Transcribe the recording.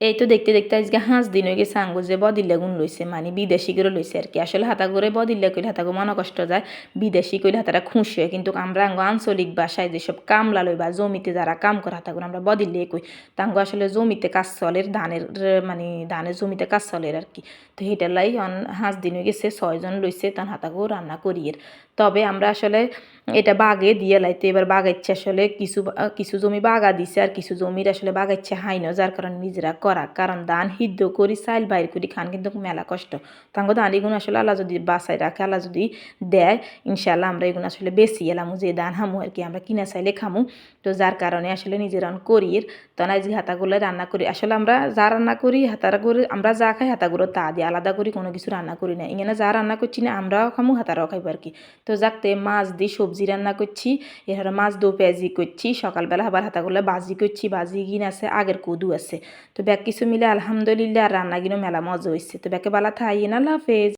এই তো দেখতে দেখতে আজকে 5 দিন হয়ে গেছে আঙ্গো যে বদিল্লা গুণ লইছে মানে বিদেশি করে লইছে আর কি আসলে হাতা করে বদিল্লা কইলে হাতাগো মনে কষ্ট যায় বিদেশি কইলে হাতারা খুশি হয় কিন্তু আমরা আঙ্গো আঞ্চলিক ভাষায় যেসব কামলা লইবা জমিতে যারা কাম করে হাতাগুলো আমরা বদিল্লে কই তাঙ্গো আসলে জমিতে কাজ চলের ধানের মানে ধানের জমিতে কাজ চলের আর কি তো হেটার লাই 5 দিন হয়ে গেছে 6 জন লইছে তখন হাতাগো রান্না করিয়ের তবে আমরা আসলে এটা বাগে দিয়ে লাইতে এবার বাগাইচ্ছে আসলে কিছু কিছু জমি বাগা দিছে আর কিছু জমির আসলে বাগাইচ্ছে হাইনো যার কারণে নিজেরা করা কারণ ধান সিদ্ধ করি চাইল বাইর করি খান কিন্তু মেলা কষ্ট তাঙ্গ ধান এগুলো আসলে আল্লাহ যদি বাসায় রাখে আল্লাহ যদি দেয় ইনশাল্লাহ আমরা এগুলো আসলে বেশি এলামু যে ধান হামু আর কি আমরা কিনা চাইলে খামু তো যার কারণে আসলে নিজেরা করির তখন আজকে হাতাগুলো রান্না করি আসলে আমরা যা রান্না করি হাতারা করে আমরা যা খাই হাতাগুলো তা দিয়ে আলাদা করি কোনো কিছু রান্না করি না এখানে যা রান্না করছি না আমরাও খামু হাতারাও খাইব আর কি তো যাকতে মাছ দিয়ে সবজি রান্না করছি এখানে মাছ দো পেঁয়াজি করছি সকালবেলা আবার হাতাগুলো বাজি করছি বাজি গিন আছে আগের কদু আছে তো ব্যাগ কিছু মিলে আলহামদুলিল্লাহ আর রান্না গিনো মেলা মজা হয়েছে তো ব্যাকে বালা থাই না আল্লাহ হাফেজ।